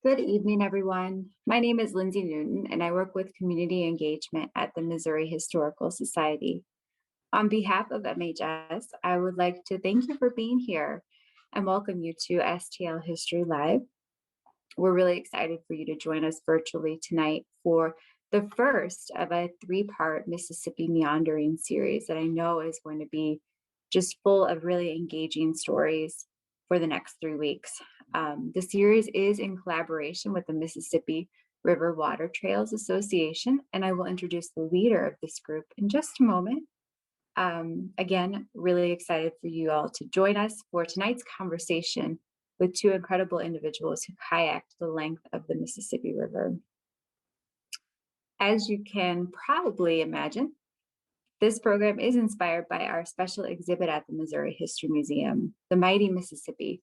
Good evening, everyone. My name is Lindsay Newton, and I work with community engagement at the Missouri Historical Society. On behalf of MHS, I would like to thank you for being here and welcome you to STL History Live. We're really excited for you to join us virtually tonight for the first of a three-part Mississippi Meandering series that I know is going to be just full of really engaging stories for the next 3 weeks. The series is in collaboration with the Mississippi River Water Trails Association, and I will introduce the leader of this group in just a moment. Again, really excited for you all to join us for tonight's conversation with two incredible individuals who kayaked the length of the Mississippi River. As you can probably imagine, this program is inspired by our special exhibit at the Missouri History Museum, The Mighty Mississippi,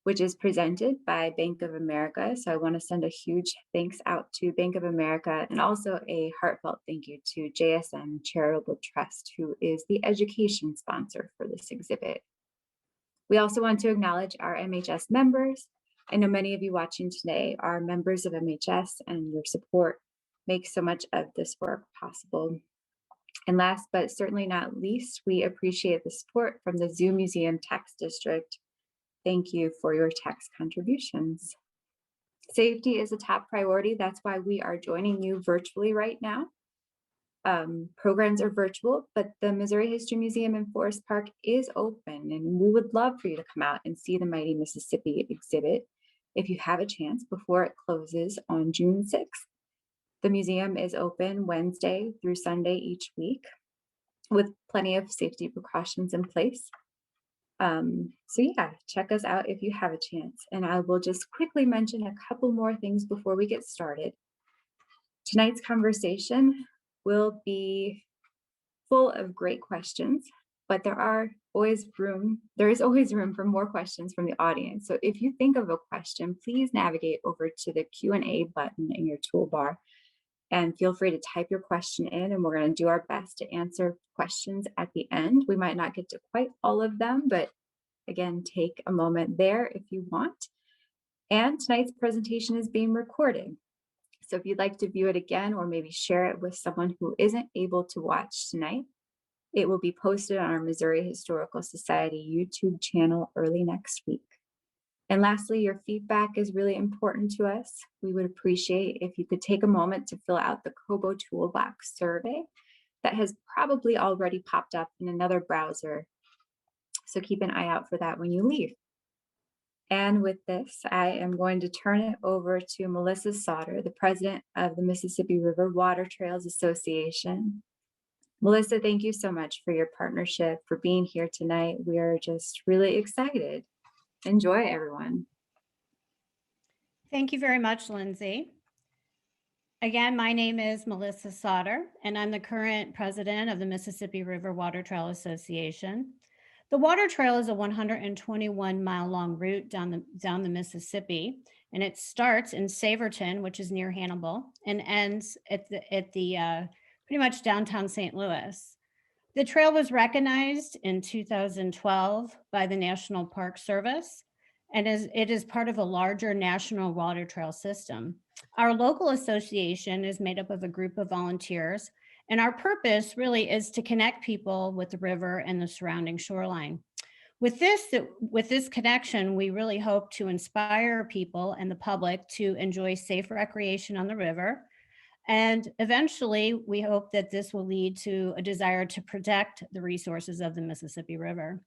which is presented by Bank of America. So I want to send a huge thanks out to Bank of America and also a heartfelt thank you to JSN Charitable Trust, who is the education sponsor for this exhibit. We also want to acknowledge our MHS members. I know many of you watching today are members of MHS, and your support makes so much of this work possible. And last but certainly not least, we appreciate the support from the Zoo Museum Tax District. Thank you for your tax contributions. Safety is a top priority. That's why we are joining you virtually right now. Programs are virtual, but the Missouri History Museum in Forest Park is open, and we would love for you to come out and see the Mighty Mississippi exhibit if you have a chance before it closes on June 6th. The museum is open Wednesday through Sunday each week with plenty of safety precautions in place. So yeah, check us out if you have a chance. And I will just quickly mention a couple more things before we get started. Tonight's conversation will be full of great questions, but there is always room for more questions from the audience. So if you think of a question, please navigate over to the Q&A button in your toolbar and feel free to type your question in, and we're going to do our best to answer questions at the end. We might not get to quite all of them, but again, take a moment there if you want. And tonight's presentation is being recorded. So if you'd like to view it again or maybe share it with someone who isn't able to watch tonight, it will be posted on our Missouri Historical Society YouTube channel early next week. And lastly, your feedback is really important to us. We would appreciate if you could take a moment to fill out the Kobo Toolbox survey that has probably already popped up in another browser. So keep an eye out for that when you leave. And with this, I am going to turn it over to Melissa Sauter, the president of the Mississippi River Water Trails Association. Melissa, thank you so much for your partnership, for being here tonight. We are just really excited. Enjoy, everyone. Thank you very much, Lindsay. Again, my name is Melissa Sauter, and I'm the current president of the Mississippi River Water Trail Association. The water trail is a 121-mile-long route down the Mississippi, and it starts in Saverton, which is near Hannibal, and ends at the pretty much downtown St. Louis. The trail was recognized in 2012 by the National Park Service, and it is part of a larger national water trail system. Our local association is made up of a group of volunteers, and our purpose really is to connect people with the river and the surrounding shoreline. With this connection, we really hope to inspire people and the public to enjoy safe recreation on the river. And eventually, we hope that this will lead to a desire to protect the resources of the Mississippi River.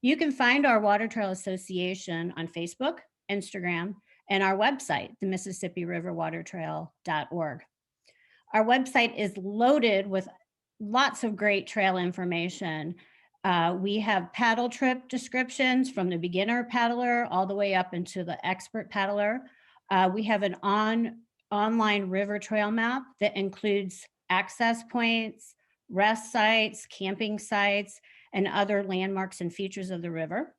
You can find our Water Trail Association on Facebook, Instagram, and our website, the MississippiRiverWaterTrail.org. Our website is loaded with lots of great trail information. We have paddle trip descriptions from the beginner paddler all the way up into the expert paddler. We have an online river trail map that includes access points, rest sites, camping sites, and other landmarks and features of the river.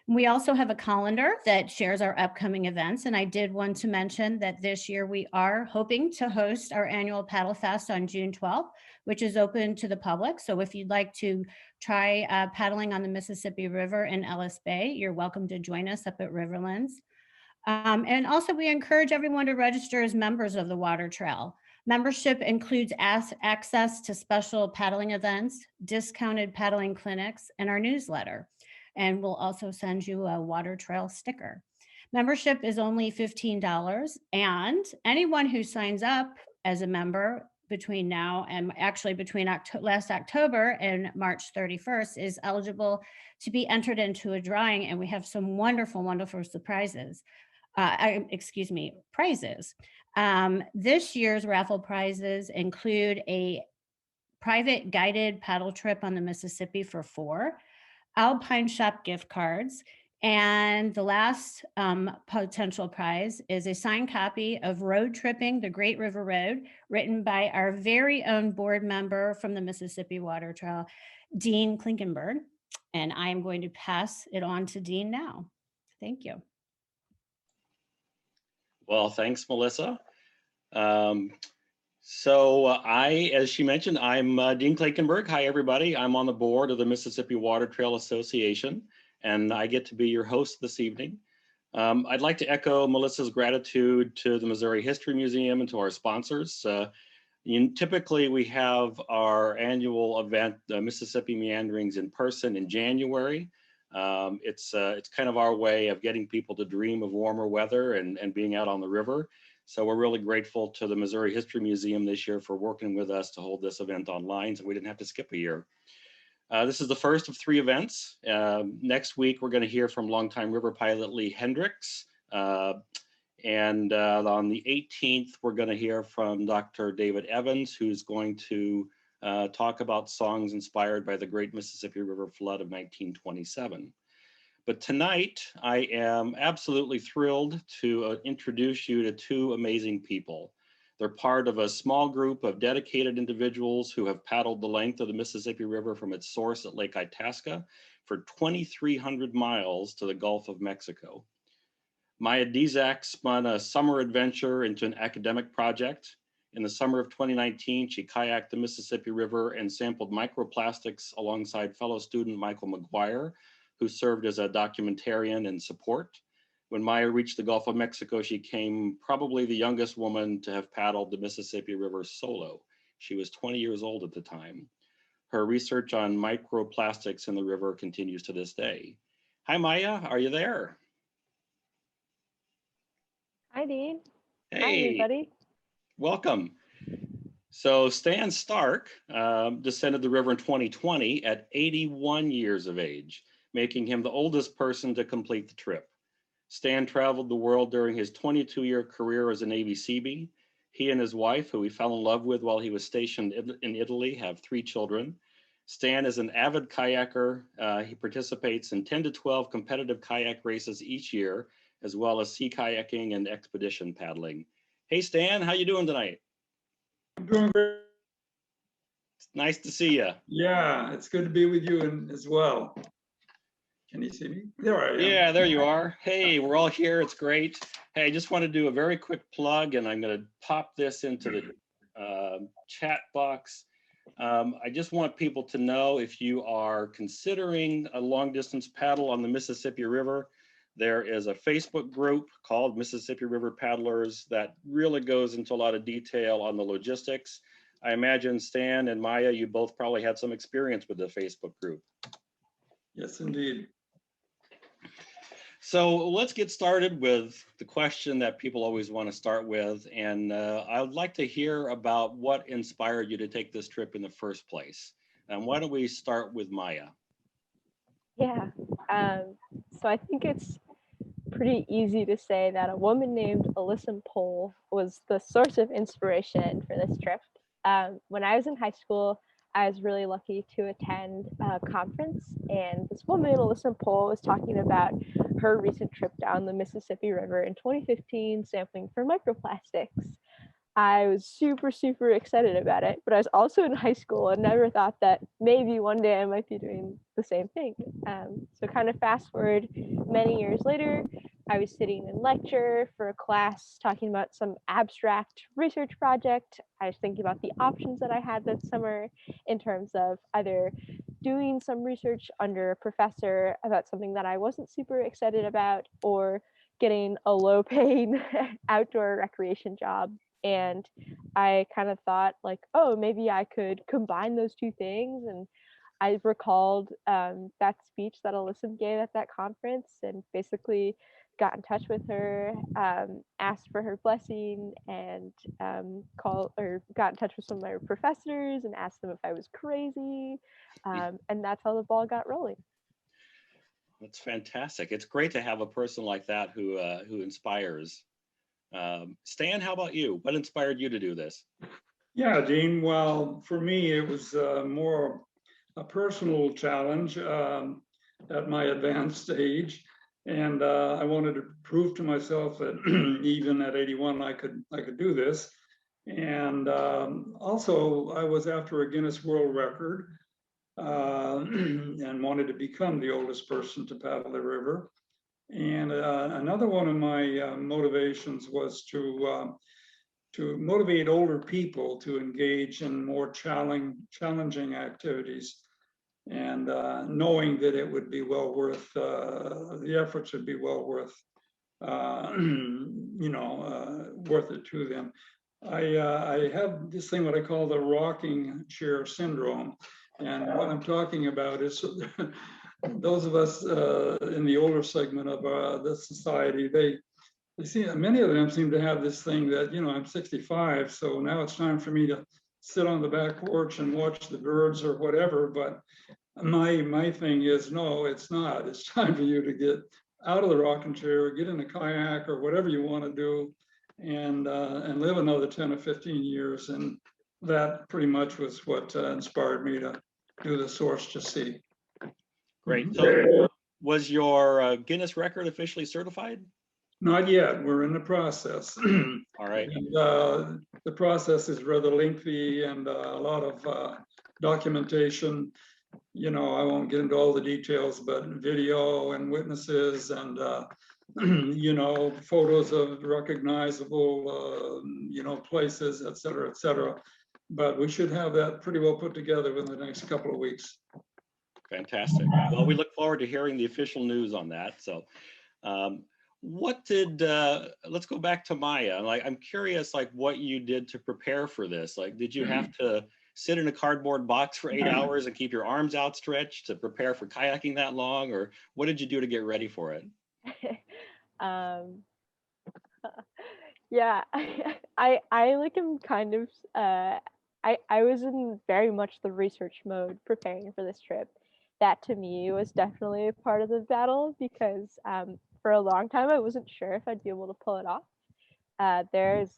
We also have a calendar that shares our upcoming events. And I did want to mention that this year we are hoping to host our annual Paddle Fest on June 12th, which is open to the public. So if you'd like to try paddling on the Mississippi River in Ellis Bay, you're welcome to join us up at Riverlands. And also we encourage everyone to register as members of the Water Trail. Membership includes access to special paddling events, discounted paddling clinics, and our newsletter. And we'll also send you a Water Trail sticker. Membership is only $15, and anyone who signs up as a member between now and actually between last October and March 31st is eligible to be entered into a drawing. And we have some wonderful, wonderful surprises. Prizes. This year's raffle prizes include a private guided paddle trip on the Mississippi for 4, Alpine Shop gift cards, and the last potential prize is a signed copy of Road Tripping the Great River Road, written by our very own board member from the Mississippi Water Trail, Dean Klinkenberg. And I'm going to pass it on to Dean now. Thank you. Well, thanks, Melissa. As she mentioned, I'm Dean Klinkenberg. Hi, everybody. I'm on the board of the Mississippi Water Trail Association, and I get to be your host this evening. I'd like to echo Melissa's gratitude to the Missouri History Museum and to our sponsors. Typically, we have our annual event, the Mississippi Meanderings, in person in January. It's kind of our way of getting people to dream of warmer weather and being out on the river. So we're really grateful to the Missouri History Museum this year for working with us to hold this event online, so we didn't have to skip a year. This is the first of 3 events. Next week, we're going to hear from longtime river pilot Lee Hendricks. And on the 18th, we're going to hear from Dr. David Evans, who's going to talk about songs inspired by the Great Mississippi River Flood of 1927. But tonight, I am absolutely thrilled to introduce you to 2 amazing people. They're part of a small group of dedicated individuals who have paddled the length of the Mississippi River from its source at Lake Itasca for 2,300 miles to the Gulf of Mexico. Maya Dizak spun a summer adventure into an academic project. In the summer of 2019, she kayaked the Mississippi River and sampled microplastics alongside fellow student Michael McGuire, who served as a documentarian and support. When Maya reached the Gulf of Mexico, she became probably the youngest woman to have paddled the Mississippi River solo. She was 20 years old at the time. Her research on microplastics in the river continues to this day. Hi, Maya, are you there? Hi, Dean. Hey, hi, everybody. Welcome. So Stan Stark descended the river in 2020 at 81 years of age, making him the oldest person to complete the trip. Stan traveled the world during his 22-year career as a Navy Seabee. He and his wife, who he fell in love with while he was stationed in Italy, have 3 children. Stan is an avid kayaker. He participates in 10 to 12 competitive kayak races each year, as well as sea kayaking and expedition paddling. Hey, Stan, how you doing tonight? I'm doing great. It's nice to see you. Yeah, it's good to be with you as well. Can you see me? There I am. Yeah, there you are. Hey, we're all here. It's great. Hey, I just want to do a very quick plug, and I'm going to pop this into the chat box. I just want people to know, if you are considering a long distance paddle on the Mississippi River, there is a Facebook group called Mississippi River Paddlers that really goes into a lot of detail on the logistics. I imagine Stan and Maya, you both probably had some experience with the Facebook group. Yes, indeed. So let's get started with the question that people always want to start with. And I would like to hear about what inspired you to take this trip in the first place. And why don't we start with Maya? Yeah, so I think it's pretty easy to say that a woman named Alyssa Pohl was the source of inspiration for this trip. When I was in high school, I was really lucky to attend a conference, and this woman, Alyssa Pohl, was talking about her recent trip down the Mississippi River in 2015, sampling for microplastics. I was super, super excited about it, but I was also in high school and never thought that maybe one day I might be doing the same thing. So kind of fast forward many years later, I was sitting in lecture for a class talking about some abstract research project. I was thinking about the options that I had that summer in terms of either doing some research under a professor about something that I wasn't super excited about, or getting a low-paying outdoor recreation job. And I kind of thought like, oh, maybe I could combine those two things. And I recalled that speech that Alyssa gave at that conference, and basically got in touch with her, asked for her blessing, and got in touch with some of my professors and asked them if I was crazy, and that's how the ball got rolling. That's fantastic. It's great to have a person like that who inspires. Stan, how about you? What inspired you to do this? Yeah, Dean. Well, for me, it was more a personal challenge at my advanced age, and I wanted to prove to myself that even at 81, I could do this. And also, I was after a Guinness World Record and wanted to become the oldest person to paddle the river. And another one of my motivations was to motivate older people to engage in more challenging activities, and knowing that it would be well worth, the efforts would be well worth, worth it to them. I have this thing, what I call the rocking chair syndrome. And what I'm talking about is those of us in the older segment of the society, they see, many of them seem to have this thing that, I'm 65, so now it's time for me to sit on the back porch and watch the birds or whatever. But my thing is, no, it's not. It's time for you to get out of the rocking chair, get in a kayak or whatever you want to do, and live another 10 or 15 years. And that pretty much was what inspired me to do the Source to Sea. Great. So was your Guinness record officially certified? Not yet. We're in the process. All right. And, the process is rather lengthy and a lot of documentation. I won't get into all the details, but video and witnesses and photos of recognizable places, et cetera, et cetera. But we should have that pretty well put together within the next couple of weeks. Fantastic. Well, we look forward to hearing the official news on that. So let's go back to Maya. I'm curious, what you did to prepare for this. Did you have to sit in a cardboard box for 8 hours and keep your arms outstretched to prepare for kayaking that long? Or what did you do to get ready for it? Yeah, I am kind of, I was in very much the research mode preparing for this trip. That to me was definitely a part of the battle, because for a long time I wasn't sure if I'd be able to pull it off. There's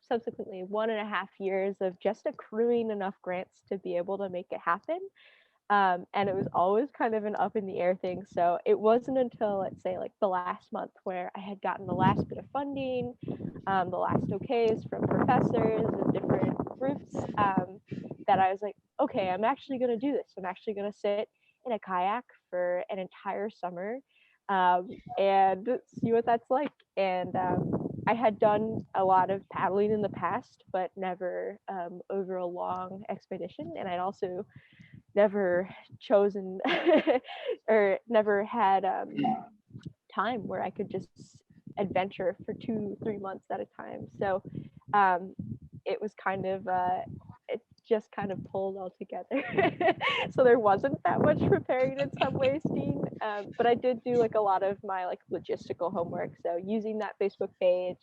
subsequently 1.5 years of just accruing enough grants to be able to make it happen. And it was always kind of an up in the air thing. So it wasn't until, let's say, the last month where I had gotten the last bit of funding, the last okays from professors and different groups, that I was like, okay, I'm actually going to do this. I'm actually going to sit in a kayak for an entire summer and see what that's like. And I had done a lot of paddling in the past, but never over a long expedition. And I'd also never chosen or never had time where I could just adventure for 2-3 months at a time. So it was kind of it just kind of pulled all together. So there wasn't that much preparing in some ways, Dean, but I did do a lot of my logistical homework. So using that Facebook page,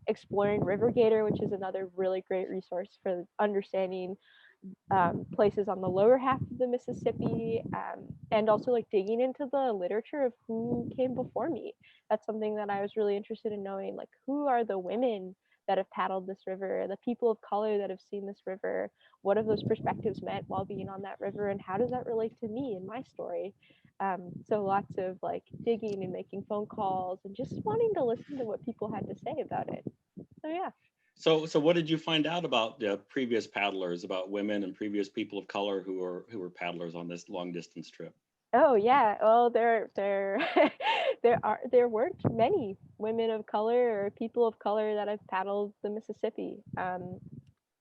exploring RiverGator, which is another really great resource for understanding places on the lower half of the Mississippi, and also digging into the literature of who came before me. That's something that I was really interested in knowing, who are the women that have paddled this river, the people of color that have seen this river, what have those perspectives meant while being on that river, and how does that relate to me and my story? So lots of digging and making phone calls and just wanting to listen to what people had to say about it. So yeah. So what did you find out about previous paddlers, about women and previous people of color who were paddlers on this long distance trip? Oh yeah, well there weren't many women of color or people of color that have paddled the Mississippi.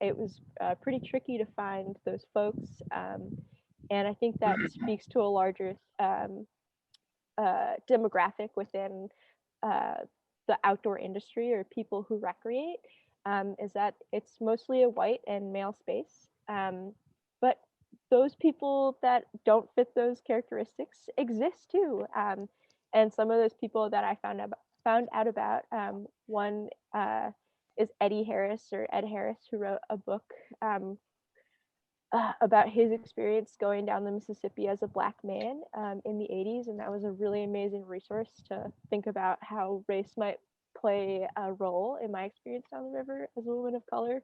It was pretty tricky to find those folks, and I think that speaks to a larger demographic within the outdoor industry or people who recreate, is that it's mostly a white and male space. But those people that don't fit those characteristics exist too. And some of those people that I found out about, one is Eddie Harris, or Ed Harris, who wrote a book about his experience going down the Mississippi as a Black man in the 80s. And that was a really amazing resource to think about how race might play a role in my experience down the river as a woman of color.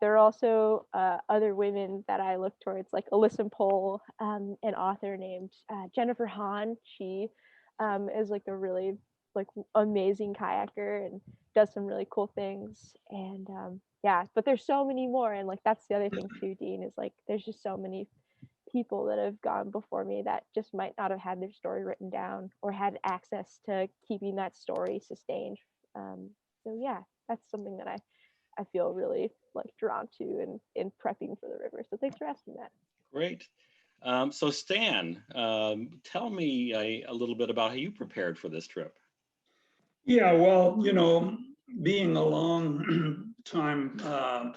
There are also other women that I look towards, like Alyson Pohl, an author named Jennifer Hahn. She is like a really amazing kayaker and does some really cool things. And yeah, but there's so many more. And like, that's the other thing too, Dean, is like, there's just so many people that have gone before me that just might not have had their story written down or had access to keeping that story sustained. So yeah, that's something that I feel really like drawn to in prepping for the river. So thanks for asking that. Great. So Stan, tell me a little bit about how you prepared for this trip. Yeah, well, you know, being a long time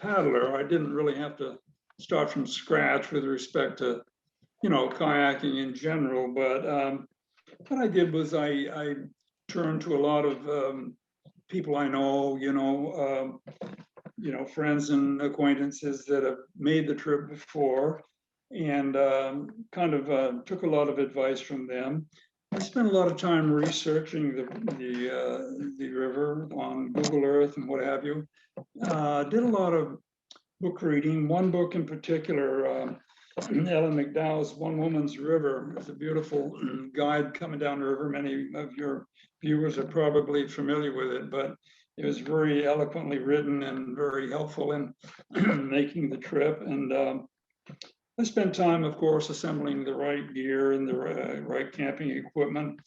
paddler, I didn't really have to start from scratch with respect to, you know, kayaking in general. But what I did was I turned to a lot of people I know, friends and acquaintances that have made the trip before, and kind of took a lot of advice from them. I spent a lot of time researching the river on Google Earth and what have you. Did a lot of book reading. One book in particular, Ellen McDowell's One Woman's River. It's a beautiful guide coming down the river. Many of your viewers are probably familiar with it, but it was very eloquently written and very helpful in making the trip. And I spent time, of course, assembling the right gear and the right camping equipment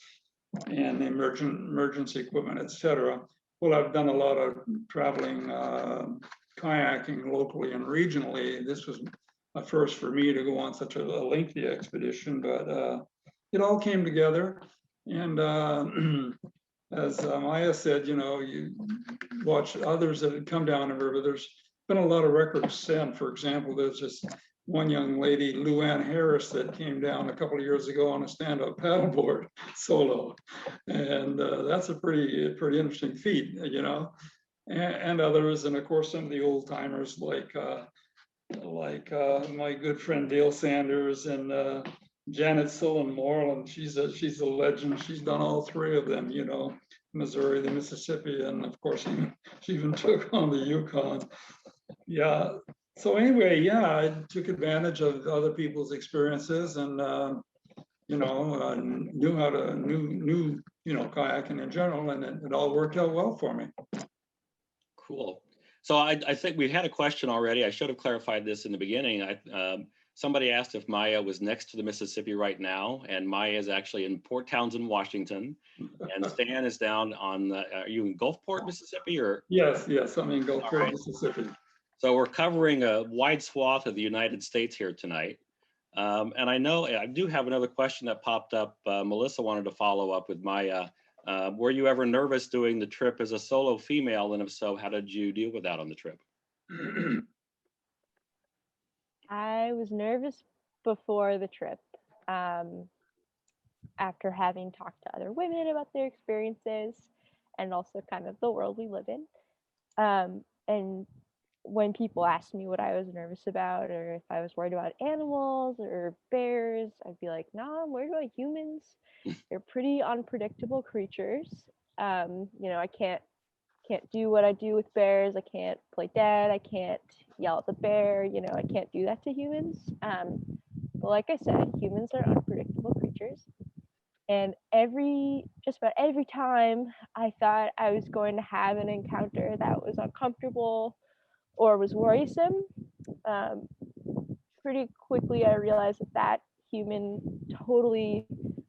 and emergency equipment, etc. Well, I've done a lot of traveling, kayaking locally and regionally. This was a first for me to go on such a lengthy expedition, but it all came together. And as Maya said, you watch others that had come down the river. There's been a lot of records set. For example, there's this one young lady, Lou Ann Harris, that came down a couple of years ago on a stand-up paddleboard solo, and that's a pretty interesting feat, and others, and of course some of the old timers like my good friend Dale Sanders and Janet Sullivan Moreland. She's a legend. She's done all three of them, Missouri, the Mississippi, and of course she even took on the Yukon. Yeah. So anyway, yeah, I took advantage of other people's experiences and, knew how to, knew kayaking in general, and it all worked out well for me. Cool. So I think we had a question already. I should have clarified this in the beginning. Somebody asked if Maya was next to the Mississippi right now, and Maya is actually in Port Townsend, Washington, and Stan is down on are you in Gulfport, Mississippi, or? Yes, I'm in Gulfport, Mississippi. So we're covering a wide swath of the United States here tonight. And I know I do have another question that popped up. Melissa wanted to follow up with Maya. Were you ever nervous doing the trip as a solo female? And if so, how did you deal with that on the trip? I was nervous before the trip, after having talked to other women about their experiences and also kind of the world we live in. And when people asked me what I was nervous about, or if I was worried about animals or bears, I'd be like, no, I'm worried about humans. They're pretty unpredictable creatures. I can't do what I do with bears. I can't play dead. I can't yell at the bear. I can't do that to humans. But like I said, humans are unpredictable creatures. And just about every time I thought I was going to have an encounter that was uncomfortable or was worrisome, pretty quickly I realized that human totally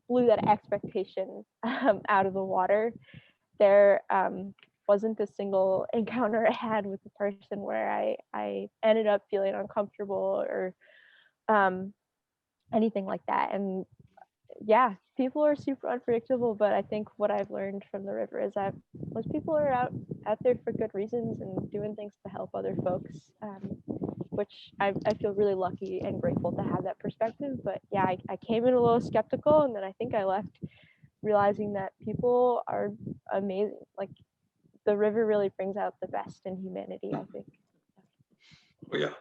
blew that expectation out of the water. There wasn't a single encounter I had with the person where I ended up feeling uncomfortable or anything like that. And yeah, people are super unpredictable, but I think what I've learned from the river is that most people are out there for good reasons and doing things to help other folks, which I feel really lucky and grateful to have that perspective. But yeah, I came in a little skeptical, and then I think I left realizing that people are amazing. Like the river really brings out the best in humanity, I think. Oh, yeah.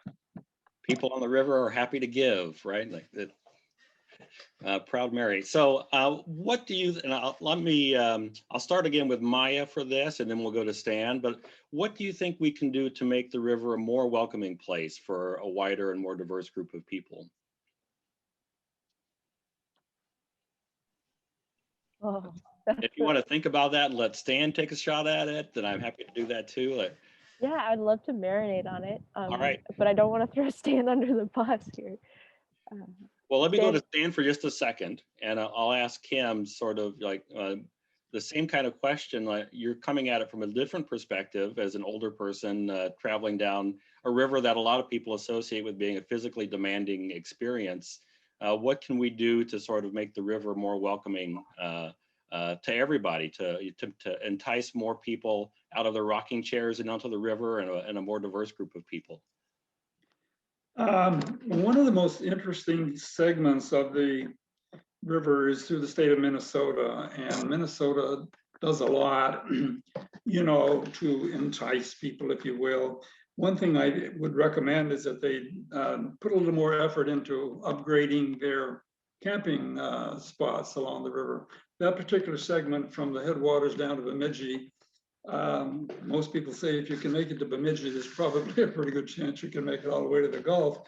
People on the river are happy to give, right? Like that. Proud Mary. So what do you, and I'll start again with Maya for this, and then we'll go to Stan, but what do you think we can do to make the river a more welcoming place for a wider and more diverse group of people? Oh, If you want to think about that and let Stan take a shot at it, then I'm happy to do that too. Like, yeah, I'd love to marinate on it. all right. But I don't want to throw Stan under the bus here. Well, let me go to Stan- Stan for just a second, and I'll ask him sort of like the same kind of question. Like you're coming at it from a different perspective as an older person traveling down a river that a lot of people associate with being a physically demanding experience. What can we do to sort of make the river more welcoming to everybody, to entice more people out of their rocking chairs and onto the river, and a more diverse group of people? One of the most interesting segments of the river is through the state of Minnesota, and Minnesota does a lot, to entice people, if you will. One thing I would recommend is that they put a little more effort into upgrading their camping spots along the river. That particular segment from the headwaters down to Bemidji, most people say if you can make it to Bemidji, there's probably a pretty good chance you can make it all the way to the Gulf.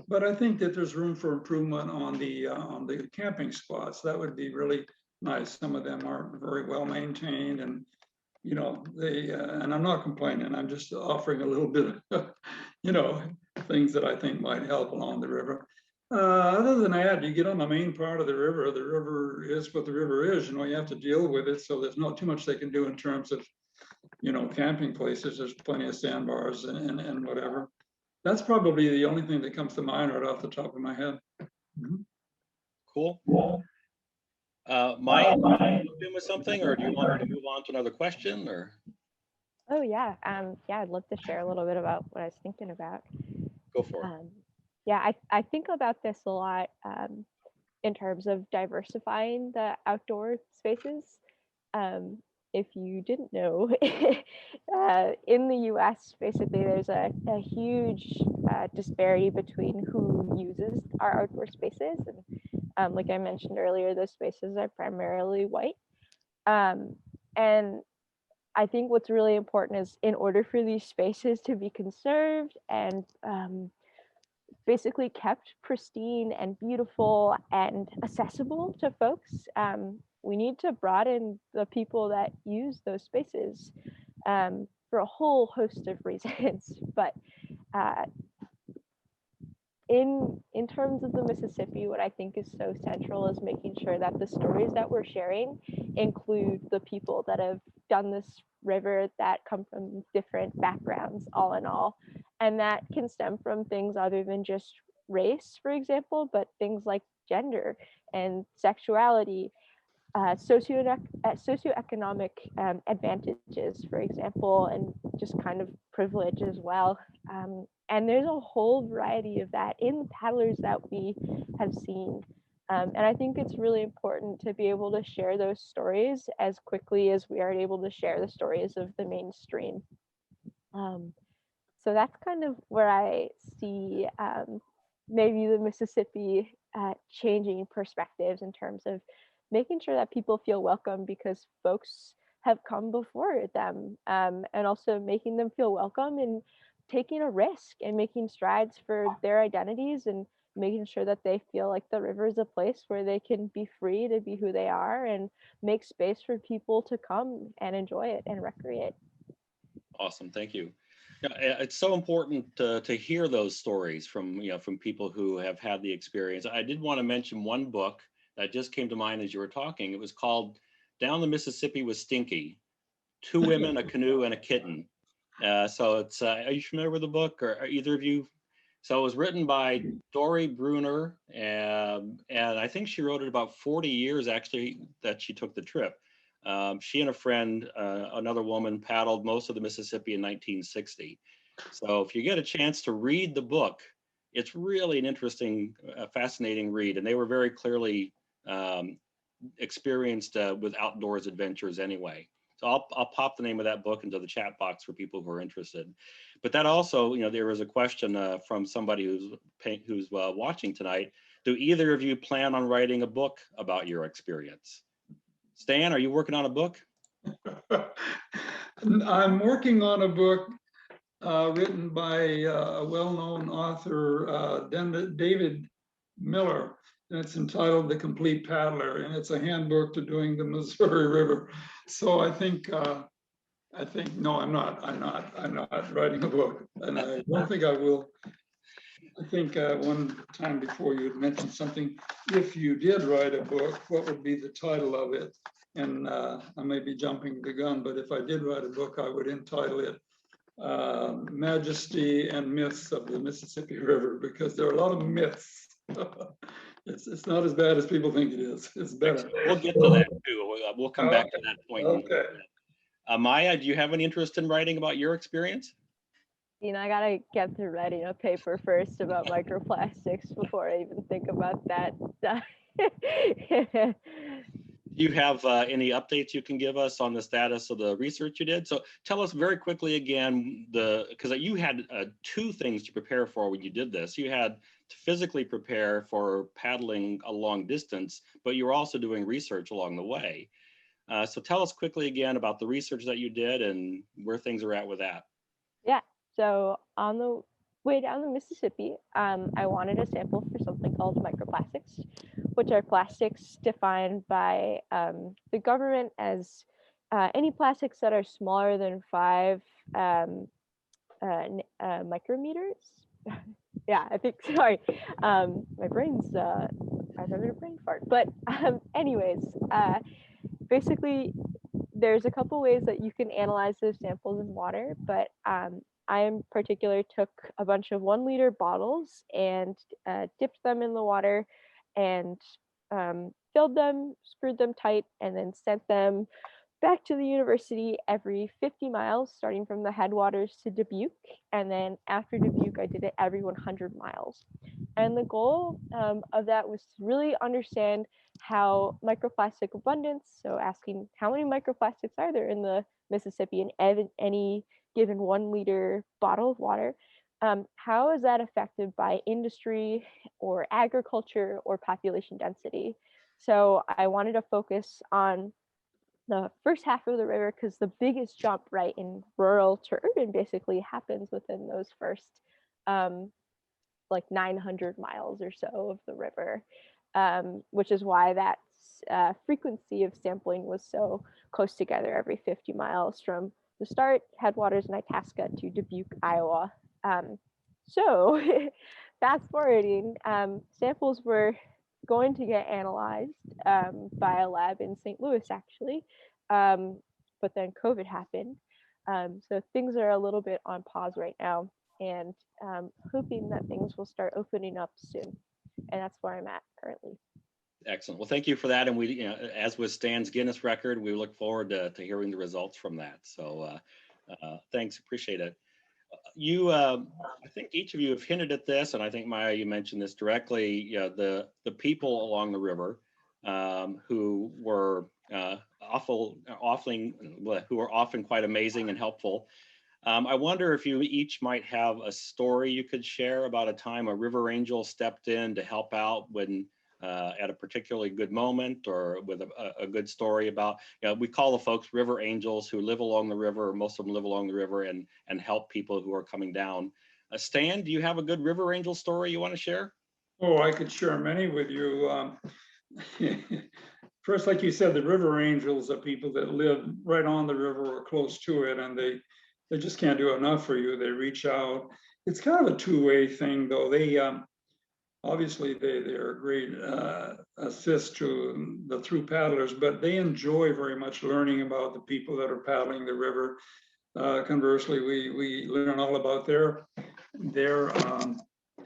But I think that there's room for improvement on the camping spots. That would be really nice. Some of them aren't very well maintained, and and I'm not complaining. I'm just offering a little bit of, things that I think might help along the river. Other than that, you get on the main part of the river is what the river is. You have to deal with it. So there's not too much they can do in terms of camping places. There's plenty of sandbars and whatever. That's probably the only thing that comes to mind right off the top of my head. Cool. Maya, do you want to jump in with something, or do you want to move on to another question? Or Oh yeah, I'd love to share a little bit about what I was thinking about. go for it. Yeah, I think about this a lot in terms of diversifying the outdoor spaces. If you didn't know, in the US, basically, there's a huge disparity between who uses our outdoor spaces. And like I mentioned earlier, those spaces are primarily white. And I think what's really important is in order for these spaces to be conserved and basically kept pristine and beautiful and accessible to folks, we need to broaden the people that use those spaces for a whole host of reasons. But in terms of the Mississippi, what I think is so central is making sure that the stories that we're sharing include the people that have done this river, that come from different backgrounds, all in all. And that can stem from things other than just race, for example, but things like gender and sexuality, socioeconomic advantages, for example, and just kind of privilege as well. And there's a whole variety of that in the paddlers that we have seen. And I think it's really important to be able to share those stories as quickly as we are able to share the stories of the mainstream. So that's kind of where I see maybe the Mississippi changing perspectives in terms of making sure that people feel welcome because folks have come before them, and also making them feel welcome and taking a risk and making strides for their identities and making sure that they feel like the river is a place where they can be free to be who they are and make space for people to come and enjoy it and recreate. Awesome, thank you. It's so important to hear those stories from from people who have had the experience. I did want to mention one book that just came to mind as you were talking. It was called Down the Mississippi with Stinky: Two Women, a Canoe, and a Kitten. So it's, are you familiar with the book, or are either of you So it was written by Dory Bruner, and I think she wrote it about 40 years actually that she took the trip. She and a friend, another woman, paddled most of the Mississippi in 1960. So if you get a chance to read the book, it's really an interesting, fascinating read. And they were very clearly experienced with outdoors adventures anyway. So I'll pop the name of that book into the chat box for people who are interested. But that also, there was a question from somebody who's watching tonight. Do either of you plan on writing a book about your experience? Stan, are you working on a book? I'm working on a book written by a well-known author, David Miller, and it's entitled The Complete Paddler, and it's a handbook to doing the Missouri River. So I think no, I'm not writing a book, and I don't think I will. I think one time before you had mentioned something, if you did write a book, what would be the title of it? And I may be jumping the gun, but if I did write a book, I would entitle it Majesty and Myths of the Mississippi River, because there are a lot of myths. It's not as bad as people think it is. It's better. We'll get to that too. We'll come back to that point. Okay. Maya, do you have any interest in writing about your experience? I gotta get through writing a paper first about microplastics before I even think about that. Do you have any updates you can give us on the status of the research you did? So tell us very quickly again, because you had two things to prepare for when you did this. You had to physically prepare for paddling a long distance, but you were also doing research along the way. So tell us quickly again about the research that you did and where things are at with that. Yeah, so on the way down the Mississippi, I wanted a sample for something called microplastics, which are plastics defined by the government as any plastics that are smaller than 5 micrometers. Yeah, I think, sorry, my brain's, I'm having a brain fart. But anyways, basically, there's a couple ways that you can analyze those samples in water, but I in particular took a bunch of 1 liter bottles and dipped them in the water and filled them, screwed them tight, and then sent them back to the university every 50 miles, starting from the headwaters to Dubuque. And then after Dubuque, I did it every 100 miles. And the goal of that was to really understand how microplastic abundance, so asking how many microplastics are there in the Mississippi in any given 1 liter bottle of water, how is that affected by industry or agriculture or population density? So I wanted to focus on the first half of the river because the biggest jump right in rural to urban basically happens within those first like 900 miles or so of the river, which is why that frequency of sampling was so close together every 50 miles from the start, headwaters in Itasca, to Dubuque, Iowa. So fast forwarding, samples were going to get analyzed by a lab in St. Louis, actually, but then COVID happened. So things are a little bit on pause right now, and hoping that things will start opening up soon. And that's where I'm at currently. Excellent. Well, thank you for that. And we, as with Stan's Guinness record, we look forward to hearing the results from that. So thanks, appreciate it. I think each of you have hinted at this, and I think Maya, you mentioned this directly. The people along the river who were who are often quite amazing and helpful. I wonder if you each might have a story you could share about a time a river angel stepped in to help out when at a particularly good moment, or with a good story about, we call the folks river angels who live along the river, or most of them live along the river and help people who are coming down. Stan, do you have a good river angel story you want to share? Oh, I could share many with you. First, like you said, the river angels are people that live right on the river or close to it, and they just can't do enough for you. They reach out. It's kind of a two-way thing, though. They obviously they're a great assist to the through paddlers, but they enjoy very much learning about the people that are paddling the river. Conversely, we learn all about their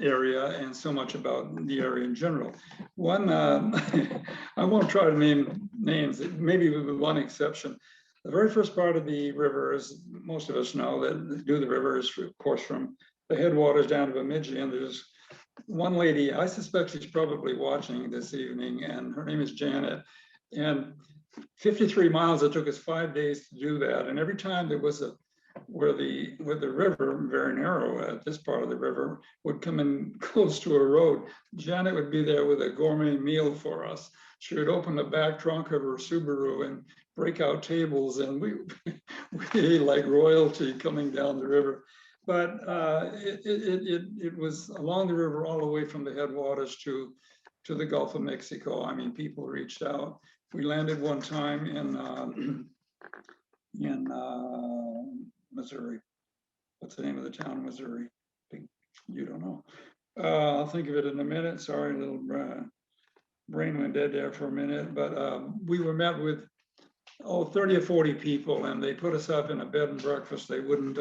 area and so much about the area in general. One, I won't try to name names, maybe with one exception. The very first part of the river, as most of us know, that do the river is, of course, from the headwaters down to Bemidji. And there's one lady, I suspect she's probably watching this evening, and her name is Janet. And 53 miles, it took us 5 days to do that. And every time there was where the river, very narrow at this part of the river, would come in close to a road, Janet would be there with a gourmet meal for us. She would open the back trunk of her Subaru and break out tables, and we ate like royalty coming down the river. But it was along the river all the way from the headwaters to the Gulf of Mexico. I mean, people reached out. We landed one time in Missouri. What's the name of the town in Missouri? You don't know. I'll think of it in a minute. Sorry, a little brain went dead there for a minute. But we were met with 30 or 40 people, and they put us up in a bed and breakfast. They wouldn't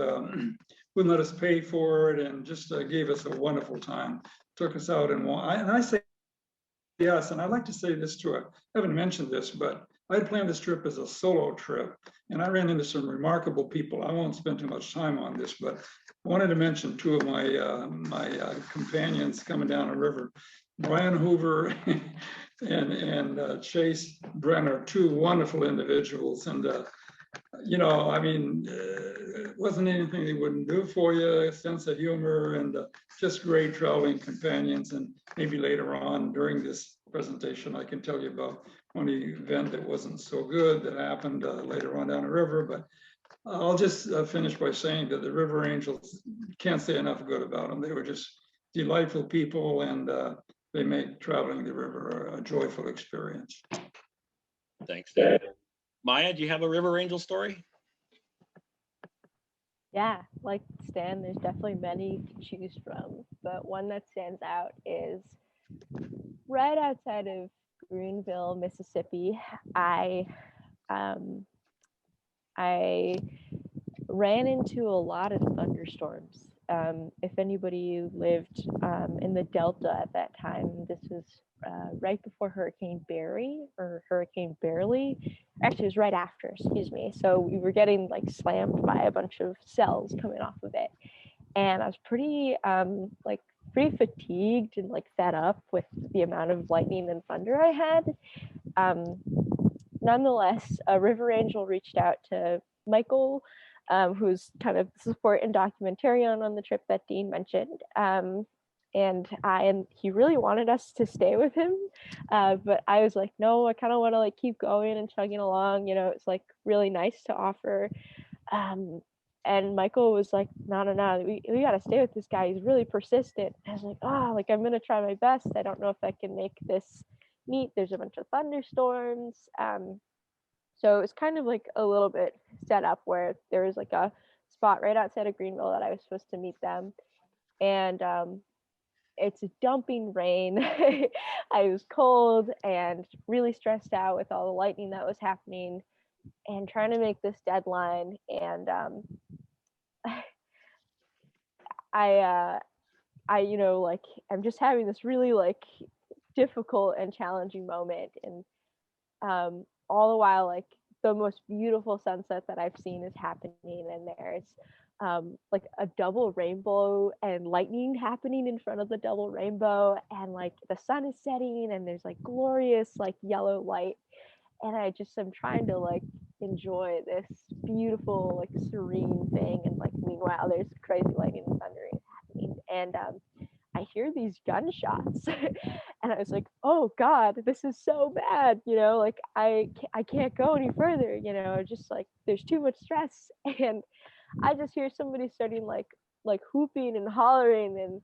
let us pay for it, and just gave us a wonderful time. Took us out and I say yes, and I'd like to say this too. I haven't mentioned this, but I had planned this trip as a solo trip, and I ran into some remarkable people. I won't spend too much time on this, but I wanted to mention two of my companions coming down the river, Brian Hoover and Chase Brenner, two wonderful individuals. And you know, I mean, it wasn't anything they wouldn't do for you, a sense of humor, and just great traveling companions. And maybe later on during this presentation, I can tell you about one event that wasn't so good that happened later on down the river. But I'll just finish by saying that the River Angels, can't say enough good about them. They were just delightful people, and they make traveling the river a joyful experience. Thanks, Dave. Maya, do you have a River Angel story? Yeah, like Stan, there's definitely many to choose from, but one that stands out is right outside of Greenville, Mississippi. I ran into a lot of thunderstorms. If anybody lived in the Delta at that time, this was right before Hurricane Barry or Hurricane Barely. Actually, it was right after, excuse me. So we were getting like slammed by a bunch of cells coming off of it. And I was pretty fatigued and like fed up with the amount of lightning and thunder I had. Nonetheless, a River Angel reached out to Michael, who's kind of the support and documentarian on the trip that Dean mentioned. And he really wanted us to stay with him, but I was like, no, I kind of want to like keep going and chugging along. You know, it's like really nice to offer. And Michael was like, no, we got to stay with this guy. He's really persistent. I was like, like I'm gonna try my best. I don't know if I can make this meet. There's a bunch of thunderstorms. So it was kind of like a little bit set up where there was like a spot right outside of Greenville that I was supposed to meet them. And it's dumping rain. I was cold and really stressed out with all the lightning that was happening and trying to make this deadline. And you know, like I'm just having this really like difficult and challenging moment. And all the while, like the most beautiful sunset that I've seen is happening, and there's like a double rainbow and lightning happening in front of the double rainbow, and like the sun is setting and there's like glorious like yellow light, and I just am trying to like enjoy this beautiful like serene thing, and like meanwhile there's crazy lightning and thundering happening, and I hear these gunshots and I was like, oh God, this is so bad, you know, like I can't go any further, you know, just like there's too much stress. And I just hear somebody starting like whooping and hollering, and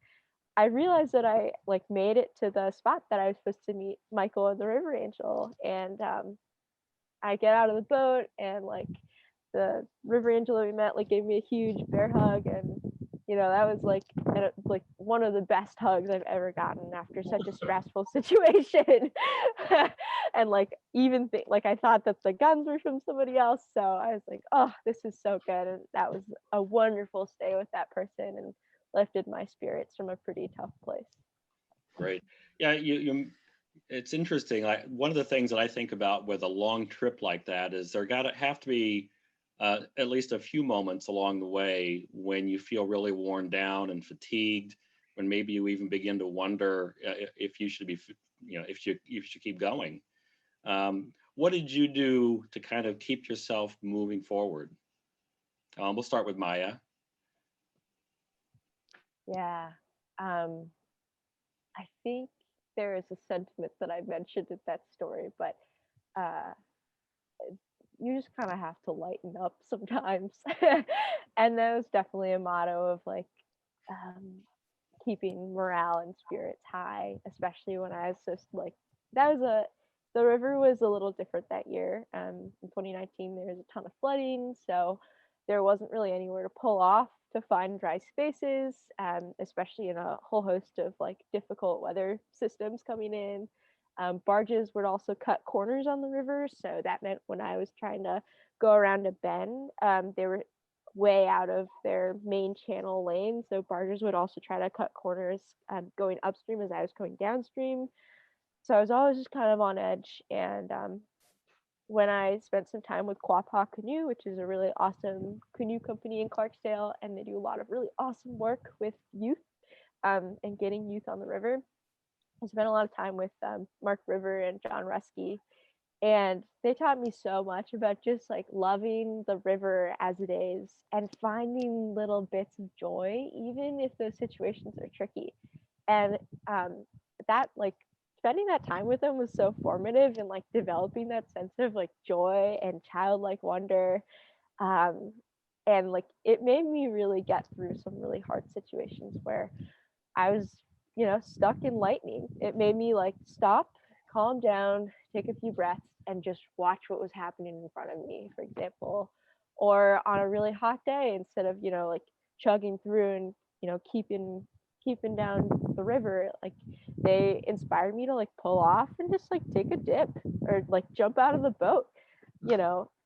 I realized that I like made it to the spot that I was supposed to meet Michael and the River Angel. And I get out of the boat, and like the River Angel that we met like gave me a huge bear hug, and you know that was like one of the best hugs I've ever gotten after such a stressful situation. And like even like I thought that the guns were from somebody else, so I was like, oh, this is so good. And that was a wonderful stay with that person, and lifted my spirits from a pretty tough place. Great. Yeah, it's interesting. One of the things that I think about with a long trip like that is there gotta have to be at least a few moments along the way when you feel really worn down and fatigued, when maybe you even begin to wonder if you should be, if you should keep going. What did you do to kind of keep yourself moving forward? We'll start with Maya. Yeah. I think there is a sentiment that I mentioned in that story, but uh, you just kind of have to lighten up sometimes. And that was definitely a motto of like keeping morale and spirits high, especially when I was just like, the river was a little different that year. In 2019, there was a ton of flooding, so there wasn't really anywhere to pull off to find dry spaces, especially in a whole host of like difficult weather systems coming in. Barges would also cut corners on the river, so that meant when I was trying to go around a bend, they were way out of their main channel lane, so barges would also try to cut corners going upstream as I was going downstream. So I was always just kind of on edge. And when I spent some time with Quapaw Canoe, which is a really awesome canoe company in Clarksdale, and they do a lot of really awesome work with youth and getting youth on the river. I spent a lot of time with Mark River and John Rusky, and they taught me so much about just like loving the river as it is and finding little bits of joy, even if those situations are tricky. And that like spending that time with them was so formative in like developing that sense of like joy and childlike wonder. And like it made me really get through some really hard situations where I was, stuck in lightning. It made me like stop, calm down, take a few breaths, and just watch what was happening in front of me, for example. Or on a really hot day, instead of, like chugging through and, keeping down the river, like they inspired me to like pull off and just like take a dip or like jump out of the boat,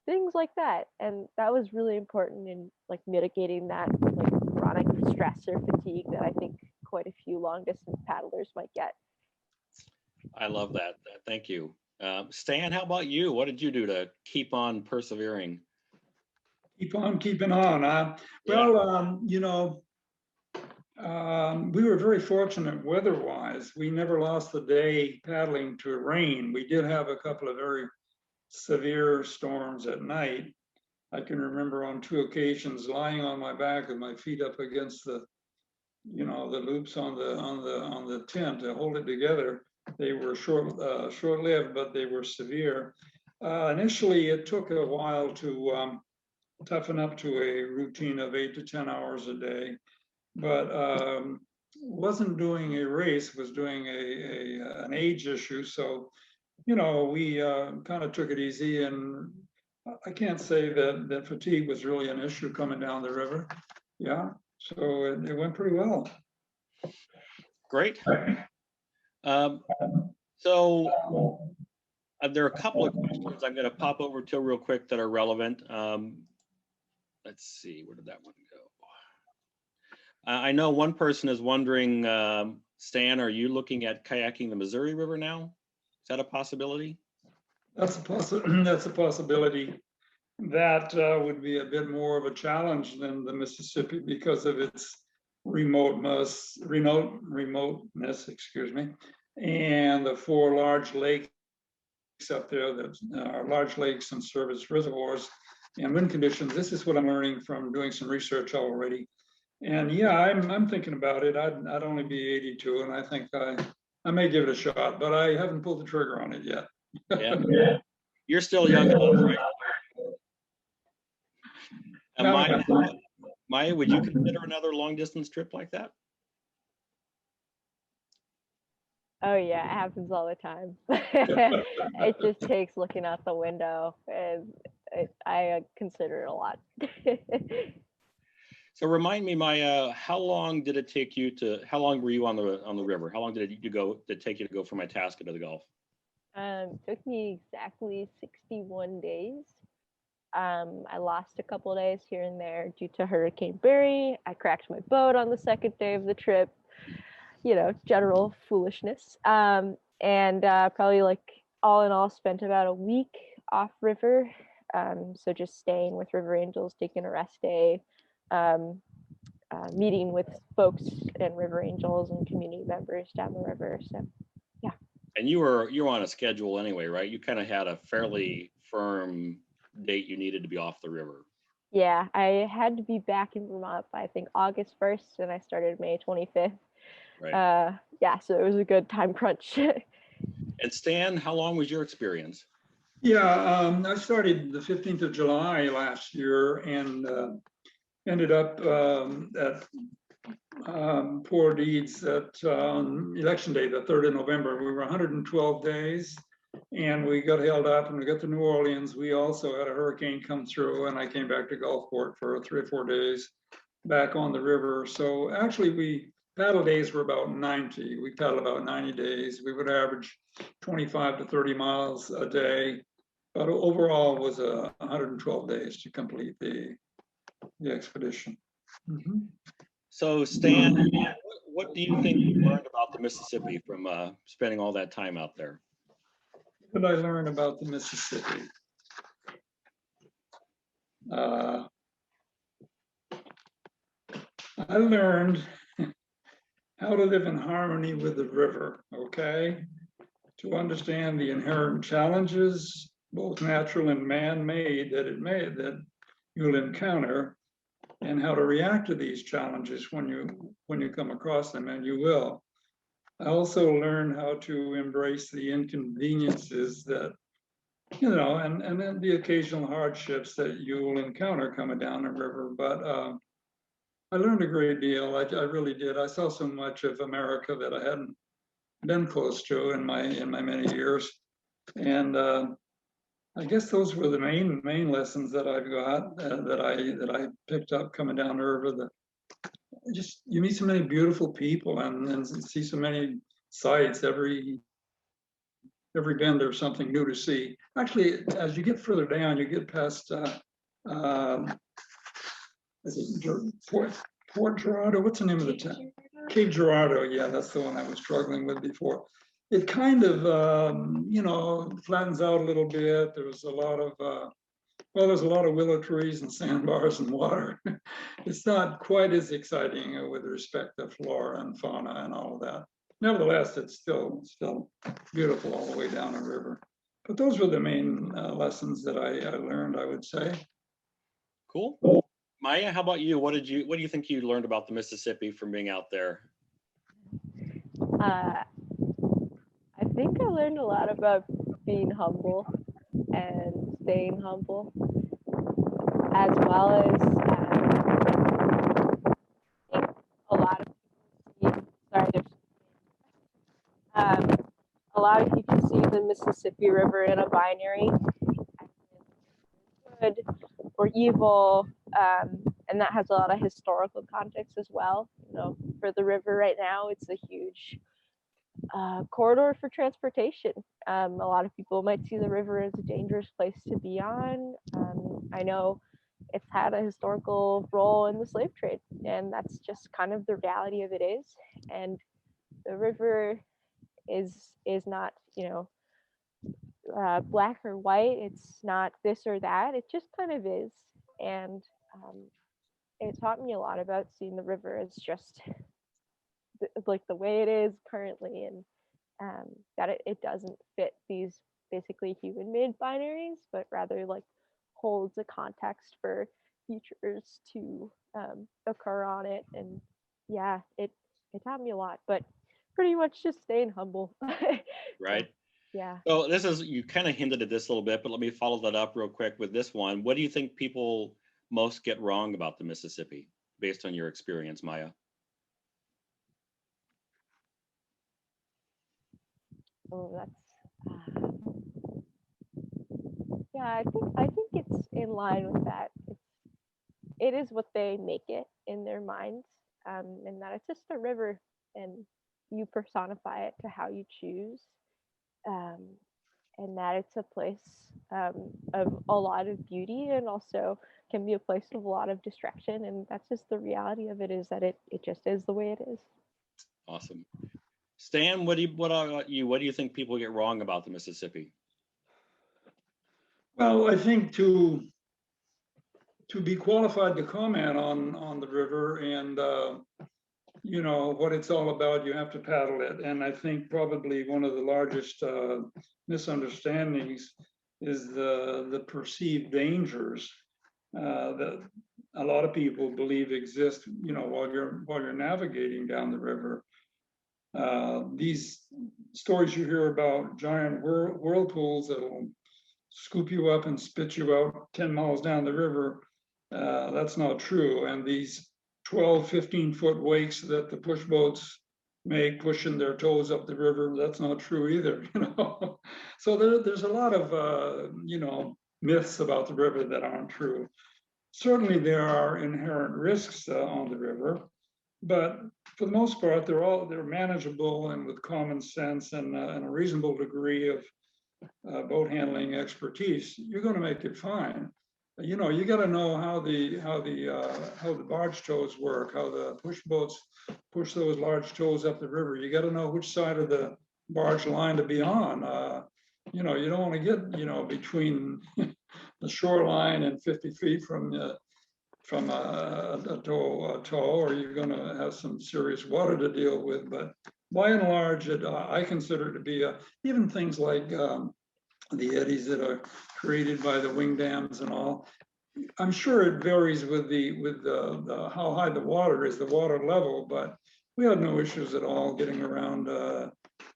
things like that. And that was really important in like mitigating that like chronic stress or fatigue that I think quite a few long distance paddlers might get. I love that. Thank you. Stan, how about you? What did you do to keep on persevering? Keep on keeping on. Well, we were very fortunate weather-wise. We never lost a day paddling to rain. We did have a couple of very severe storms at night. I can remember on 2 occasions lying on my back with my feet up against the loops on the tent to hold it together. They were short-lived, but they were severe. Initially, it took a while to toughen up to a routine of 8 to 10 hours a day, but wasn't doing a race, was doing an age issue. So, we kind of took it easy, and I can't say that fatigue was really an issue coming down the river. Yeah, so it went pretty well. Great. So there are a couple of questions I'm going to pop over to real quick that are relevant. Let's see, where did that one go? I know one person is wondering, Stan, are you looking at kayaking the Missouri River now? Is that a possibility? That's a possibility. That would be a bit more of a challenge than the Mississippi because of its remoteness, excuse me, and the 4 large lakes up there that are large lakes and serve as reservoirs and wind conditions. This is what I'm learning from doing some research already. And yeah, I'm thinking about it. I'd only be 82, and I think I may give it a shot, but I haven't pulled the trigger on it yet. Yeah. You're still young enough, right? Maya, would you consider another long distance trip like that? Oh yeah, it happens all the time. It just takes looking out the window, and I consider it a lot. So remind me, Maya, how long were you on the river? How long did it take you to go from Itasca to the Gulf? Took me exactly 61 days. I lost a couple of days here and there due to Hurricane Barry. I cracked my boat on the second day of the trip. General foolishness. And probably like all in all, spent about a week off river. So just staying with River Angels, taking a rest day, meeting with folks and River Angels and community members down the river. So And you were on a schedule anyway, right? You kind of had a fairly firm date you needed to be off the river. yeah, I had to be back in Vermont by I think August 1st, and I started May 25th. Right. Yeah, so it was a good time crunch. And Stan, how long was your experience? Yeah, I started the 15th of July last year and ended up at Poor Deeds on election day, the 3rd of November. We were 112 days and we got held up and we got to New Orleans. We also had a hurricane come through and I came back to Gulfport for 3 or 4 days back on the river. So actually paddle days were about 90. We paddled about 90 days. We would average 25 to 30 miles a day, but overall was 112 days to complete the expedition. Mhm. So Stan, what do you think you learned about the Mississippi from spending all that time out there? What did I learn about the Mississippi? I learned how to live in harmony with the river, okay? To understand the inherent challenges, both natural and man-made, that you'll encounter, and how to react to these challenges when you come across them, and you will. I also learned how to embrace the inconveniences that, and then the occasional hardships that you will encounter coming down the river. But I learned a great deal. I really did. I saw so much of America that I hadn't been close to in my many years, and I guess those were the main lessons that I've got that I picked up coming down the river. Just you meet so many beautiful people and see so many sights. Every bend there's something new to see. Actually, as you get further down, you get past is it Fort Gerardo? What's the name of the town? Cape Girardeau. Yeah, that's the one I was struggling with before. It kind of flattens out a little bit. There's a lot of there's a lot of willow trees and sandbars and water. It's not quite as exciting with respect to flora and fauna and all of that. Nevertheless, it's still beautiful all the way down the river. But those were the main lessons that I learned, I would say. Cool. Maya, how about you? What do you think you learned about the Mississippi from being out there? I think I learned a lot about being humble and staying humble, as well as I think a lot of people a lot of people see the Mississippi River in a binary, good or evil, and that has a lot of historical context as well. For the river right now, it's a huge corridor for transportation. A lot of people might see the river as a dangerous place to be on. I know it's had a historical role in the slave trade, and that's just kind of the reality of it is. And the river is not, black or white. It's not this or that. It just kind of is. And it taught me a lot about seeing the river as just like the way it is currently, and that it doesn't fit these basically human-made binaries, but rather like holds a context for features to occur on it. And yeah, it taught me a lot, but pretty much just staying humble. Right. So, yeah. So you kind of hinted at this a little bit, but let me follow that up real quick with this one. What do you think people most get wrong about the Mississippi based on your experience, Maya? Oh, that's yeah. I think it's in line with that. It is what they make it in their minds, and that it's just a river, and you personify it to how you choose. and that it's a place of a lot of beauty, and also can be a place of a lot of distraction. And that's just the reality of it, is that it just is the way it is. Awesome. Stan, what about you? What do you think people get wrong about the Mississippi? Well, I think to be qualified to comment on the river and you know what it's all about, you have to paddle it. And I think probably one of the largest misunderstandings is the perceived dangers that a lot of people believe exist, you know, while you're navigating down the river. These stories you hear about giant whirlpools that will scoop you up and spit you out 10 miles down the river, that's not true. And these 12, 15-foot wakes that the push boats make, pushing their toes up the river, that's not true either, you know. So there's a lot of, you know, myths about the river that aren't true. Certainly there are inherent risks on the river, but for the most part, they're manageable, and with common sense and a reasonable degree of boat handling expertise, you're going to make it fine. You know, you got to know how the barge tows work, how the push boats push those large tows up the river. You got to know which side of the barge line to be on. You know, you don't want to get, you know, between the shoreline and 50 feet from a tow, or you're going to have some serious water to deal with. But by and large, I consider it to be even things like the eddies that are created by the wing dams and all. I'm sure it varies with the how high the water is, the water level, but we had no issues at all getting around,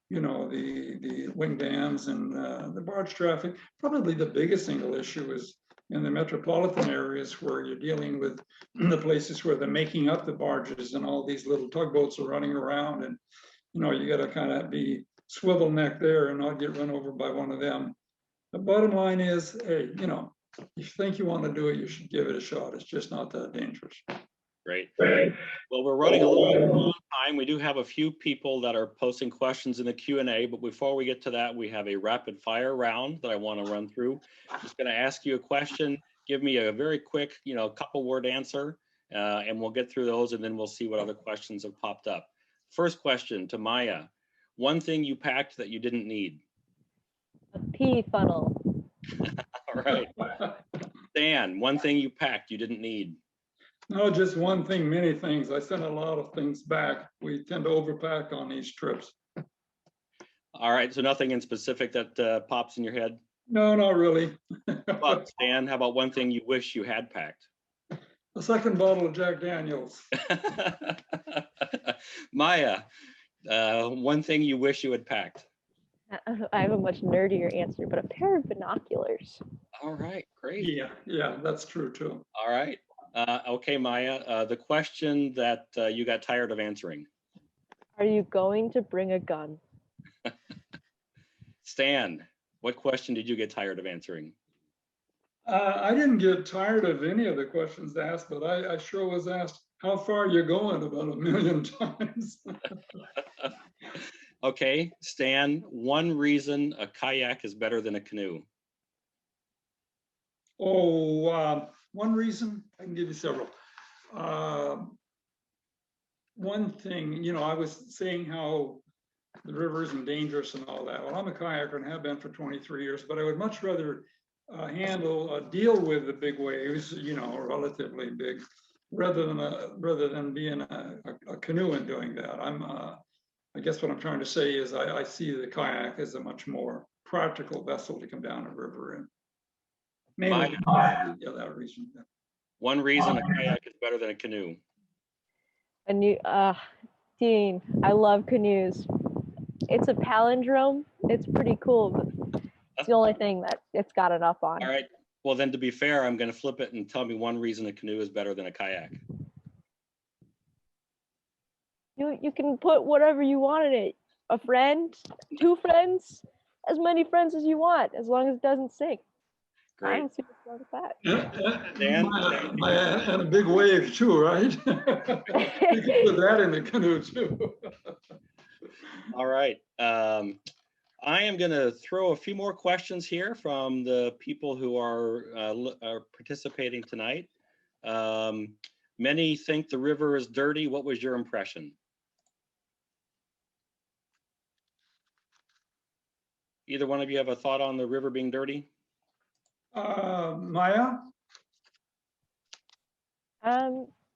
you know, the wing dams and the barge traffic. Probably the biggest single issue is in the metropolitan areas, where you're dealing with the places where they're making up the barges and all these little tugboats are running around, and you know, you got to kind of be swivel neck there and not get run over by one of them. The bottom line is, hey, you know, if you think you want to do it, you should give it a shot. It's just not that dangerous. Great. Well, we're running a little bit long time. We do have a few people that are posting questions in the Q&A, but before we get to that, we have a rapid fire round that I want to run through. I'm just going to ask you a question. Give me a very quick, you know, couple word answer, and we'll get through those, and then we'll see what other questions have popped up. First question to Maya. One thing you packed that you didn't need? A pee funnel. All right. Dan, one thing you packed you didn't need? No, just one thing, many things. I sent a lot of things back. We tend to overpack on these trips. All right, so nothing in specific that pops in your head? No, not really. But Stan, how about one thing you wish you had packed? A second bottle of Jack Daniels. Maya, one thing you wish you had packed? I have a much nerdier answer, but a pair of binoculars. All right, great. Yeah, that's true too. All right. Okay, Maya, the question that you got tired of answering. Are you going to bring a gun? Stan, what question did you get tired of answering? I didn't get tired of any of the questions asked, but I sure was asked, how far are you going, about 1 million times. Okay, Stan, one reason a kayak is better than a canoe. Oh, one reason, I can give you several. One thing, you know, I was saying how the river isn't dangerous and all that. Well, I'm a kayaker and have been for 23 years, but I would much rather deal with the big waves, you know, relatively big, rather than being a canoe and doing that. I guess what I'm trying to say is I see the kayak as a much more practical vessel to come down a river in. Mainly, yeah, that reason. Yeah. One reason a kayak is better than a canoe. Dean, I love canoes. It's a palindrome. It's pretty cool, but it's the only thing that it's got enough on. All right. Well, then to be fair, I'm going to flip it and tell me one reason a canoe is better than a kayak. You can put whatever you want in it. A friend, 2 friends, as many friends as you want, as long as it doesn't sink. I Great. don't see what's wrong with that. Dan? And a big wave too, right? You can put that in the canoe too. All right. I am going to throw a few more questions here from the people who are participating tonight. Many think the river is dirty. What was your impression? Either one of you have a thought on the river being dirty? Maya?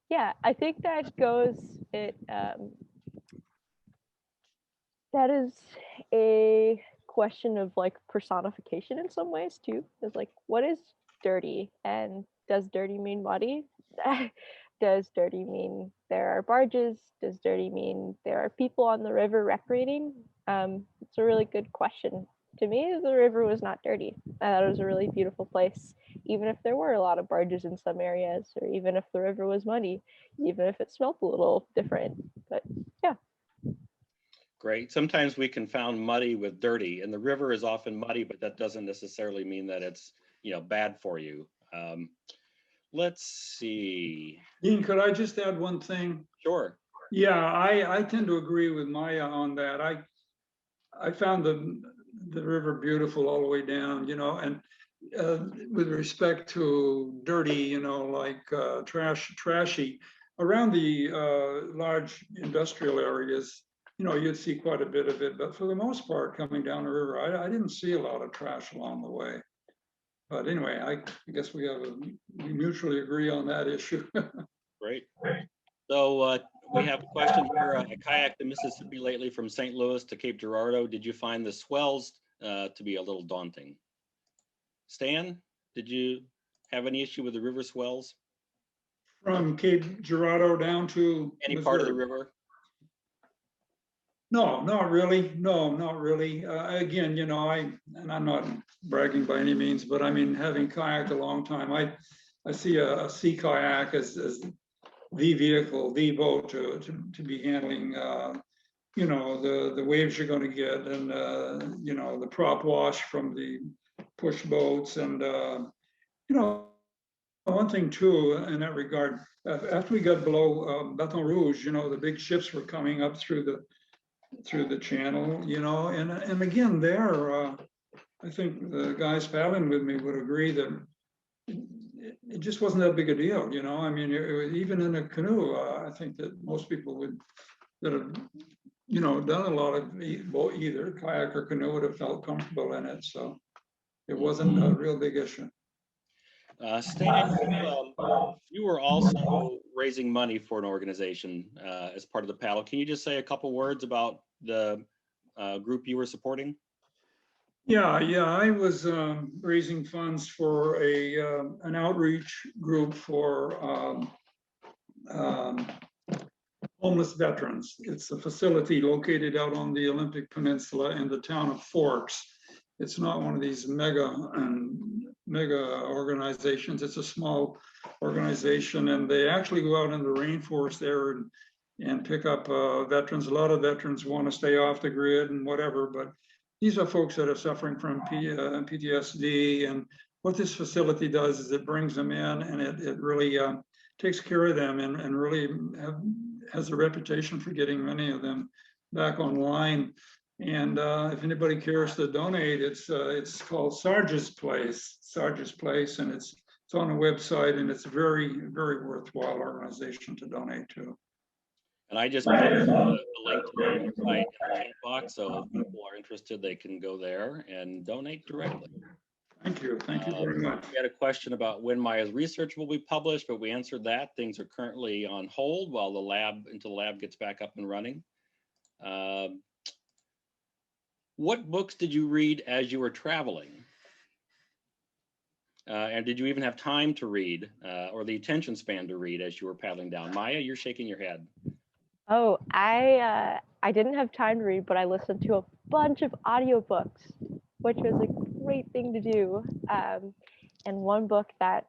Yeah, I think that goes, that is a question of like personification in some ways too. It's like, what is dirty? And does dirty mean muddy? Does dirty mean there are barges? Does dirty mean there are people on the river recreating? It's a really good question. To me, the river was not dirty. I thought it was a really beautiful place, even if there were a lot of barges in some areas, or even if the river was muddy, even if it smelled a little different. But yeah. Great. Sometimes we confound muddy with dirty, and the river is often muddy, but that doesn't necessarily mean that it's, bad for you. Let's see. Dean, could I just add one thing? Sure. Yeah, I tend to agree with Maya on that. I found the river beautiful all the way down, and with respect to dirty, like trashy, around the large industrial areas, you'd see quite a bit of it. But for the most part, coming down the river, I didn't see a lot of trash along the way. But anyway, I guess we mutually agree on that issue. Great. So we have a question here. I kayaked the Mississippi lately from St. Louis to Cape Girardeau. Did you find the swells to be a little daunting? Stan, did you have any issue with the river swells? From Cape Girardeau down to Any Missouri. part of the river? No, not really. No, not really. Again, and I'm not bragging by any means, but I mean, having kayaked a long time, I see a sea kayak as the vehicle, the boat to be handling, the waves you're going to get, and the prop wash from the push boats, and one thing too in that regard. After we got below Baton Rouge, the big ships were coming up through the channel, and again there, I think the guys paddling with me would agree that it just wasn't that big a deal, I mean, even in a canoe, I think that most people that have done a lot of either kayak or canoe would have felt comfortable in it, so it wasn't a real big issue. Stan, you were also raising money for an organization as part of the paddle. Can you just say a couple words about the group you were supporting? Yeah, I was raising funds for an outreach group for homeless veterans. It's a facility located out on the Olympic Peninsula in the town of Forks. It's not one of these mega organizations. It's a small organization, and they actually go out in the rainforest there and pick up veterans. A lot of veterans want to stay off the grid and whatever, but these are folks that are suffering from PTSD. And what this facility does is it brings them in, and it really takes care of them, and really has a reputation for getting many of them back online. And if anybody cares to donate, it's called Sarge's Place, and it's on a website, and it's a very, very worthwhile organization to donate to. And I just put the link to their website in the chat box, so if people are interested, they can go there and donate directly. Thank you very much. We had a question about when Maya's research will be published, but we answered that. Things are currently on hold while the lab gets back up and running. What books did you read as you were traveling? And did you even have time to read or the attention span to read as you were paddling down? Maya, you're shaking your head. Oh, I didn't have time to read, but I listened to a bunch of audiobooks, which was a great thing to do. And one book that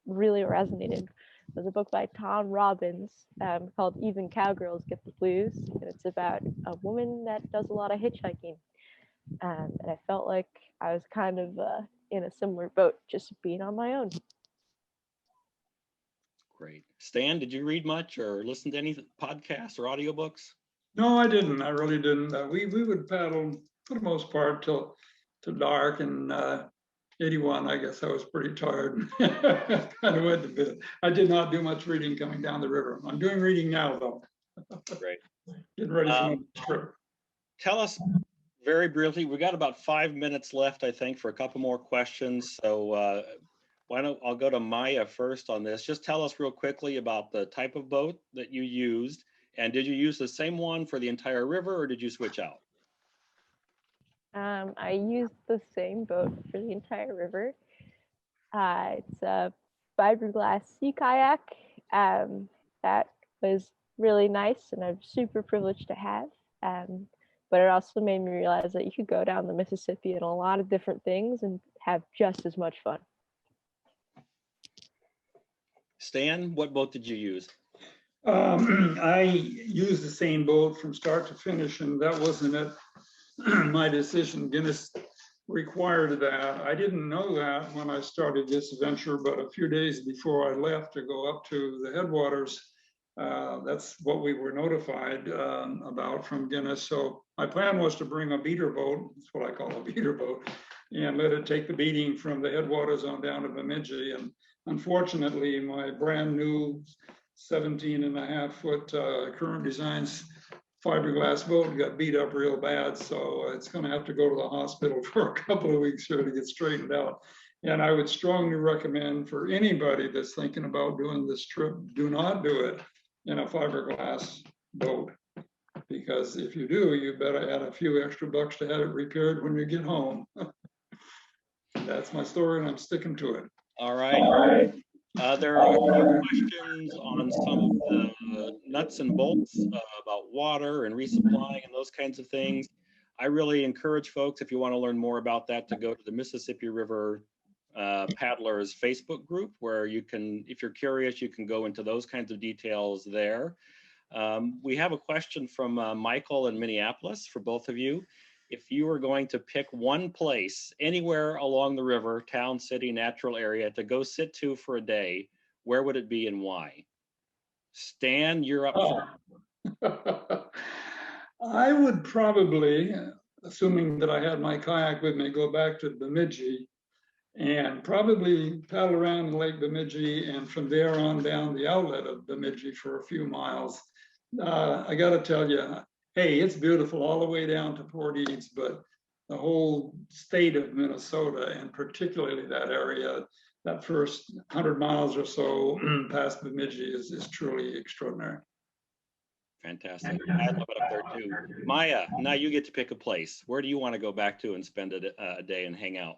really resonated was a book by Tom Robbins called Even Cowgirls Get the Blues. And it's about a woman that does a lot of hitchhiking. And I felt like I was kind of in a similar boat, just being on my own. Great. Stan, did you read much or listen to any podcasts or audiobooks? No, I didn't. I really didn't. We would paddle for the most part till dark. And 81, I guess I was pretty tired. Kind of went to bed. I did not do much reading coming down the river. I'm doing reading now, though. Great. Getting ready for my Um, trip. Tell us very briefly, we got about 5 minutes left, I think, for a couple more questions. So why don't I'll go to Maya first on this. Just tell us real quickly about the type of boat that you used. And did you use the same one for the entire river or did you switch out? I used the same boat for the entire river. It's a fiberglass sea kayak that was really nice and I'm super privileged to have. But it also made me realize that you could go down the Mississippi in a lot of different things and have just as much fun. Stan, what boat did you use? I used the same boat from start to finish, and that wasn't it. My decision. Guinness required that. I didn't know that when I started this venture, but a few days before I left to go up to the headwaters, that's what we were notified about from Guinness. So my plan was to bring a beater boat, that's what I call a beater boat, and let it take the beating from the headwaters on down to Bemidji. And unfortunately, my brand new 17.5-foot Current Designs fiberglass boat got beat up real bad. So it's going to have to go to the hospital for a couple of weeks here to get straightened out. And I would strongly recommend for anybody that's thinking about doing this trip, do not do it in a fiberglass boat. Because if you do, you better add a few extra bucks to have it repaired when you get home. That's my story and I'm sticking to it. All right. There are a few questions on some of the nuts and bolts about water and resupplying and those kinds of things. I really encourage folks, if you want to learn more about that, to go to the Mississippi River Paddlers Facebook group, where you can, if you're curious, you can go into those kinds of details there. We have a question from Michael in Minneapolis for both of you. If you were going to pick one place anywhere along the river, town, city, natural area to go sit to for a day, where would it be and why? Stan, you're up first. I would probably, assuming that I had my kayak with me, go back to Bemidji and probably paddle around in Lake Bemidji and from there on down the outlet of Bemidji for a few miles. I got to tell you, hey, it's beautiful all the way down to Port Eads, but the whole state of Minnesota, and particularly that area, that first 100 miles or so past Bemidji is truly extraordinary. Fantastic. I love it up there too. Maya, now you get to pick a place. Where do you want to go back to and spend a day and hang out?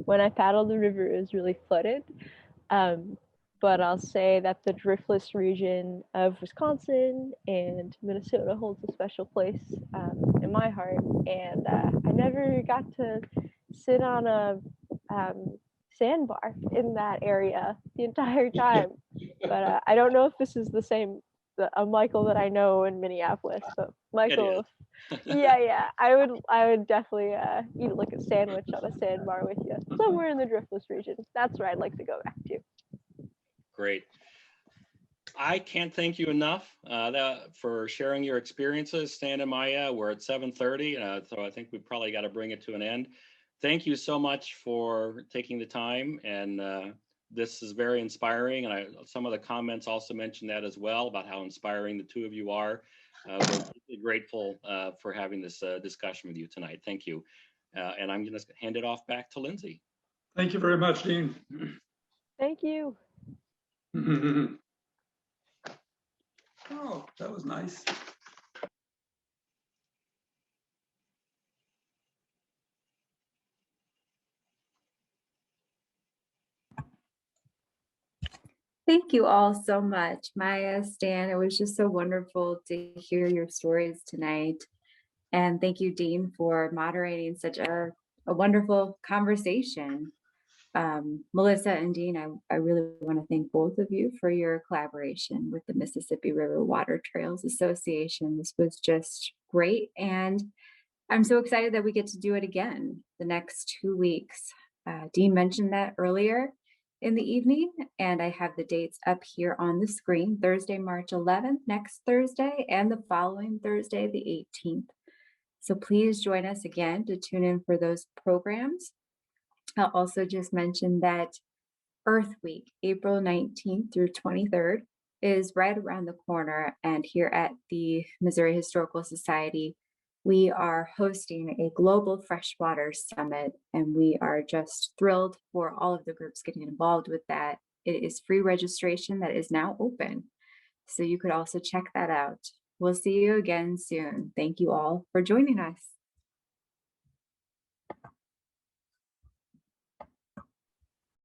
When I paddled the river, it was really flooded. But I'll say that the driftless region of Wisconsin and Minnesota holds a special place in my heart. And I never got to sit on a sandbar in that area the entire time. But I don't know if this is the same Michael that I know in Minneapolis. But Michael, yeah, I would definitely eat like a sandwich on a sandbar with you somewhere in the driftless region. That's where I'd like to go back to. Great. I can't thank you enough for sharing your experiences, Stan and Maya. We're at 7:30, so I think we probably got to bring it to an end. Thank you so much for taking the time, and this is very inspiring. And some of the comments also mentioned that as well, about how inspiring the two of you are. We're really grateful for having this discussion with you tonight. Thank you. And I'm going to hand it off back to Lindsay. Thank you very much, Dean. Thank you. Oh, that was nice. Thank you all so much, Maya, Stan. It was just so wonderful to hear your stories tonight. And thank you, Dean, for moderating such a wonderful conversation. Melissa and Dean, I really want to thank both of you for your collaboration with the Mississippi River Water Trails Association. This was just great. And I'm so excited that we get to do it again the next 2 weeks. Dean mentioned that earlier. in the evening, and I have the dates up here on the screen: Thursday, March 11th, next Thursday, and the following Thursday, the 18th. So please join us again to tune in for those programs. I'll also just mention that Earth Week, April 19th through 23rd, is right around the corner. And here at the Missouri Historical Society, we are hosting a global freshwater summit, and we are just thrilled for all of the groups getting involved with that. It is free registration that is now open, so you could also check that out. We'll see you again soon. Thank you all for joining us.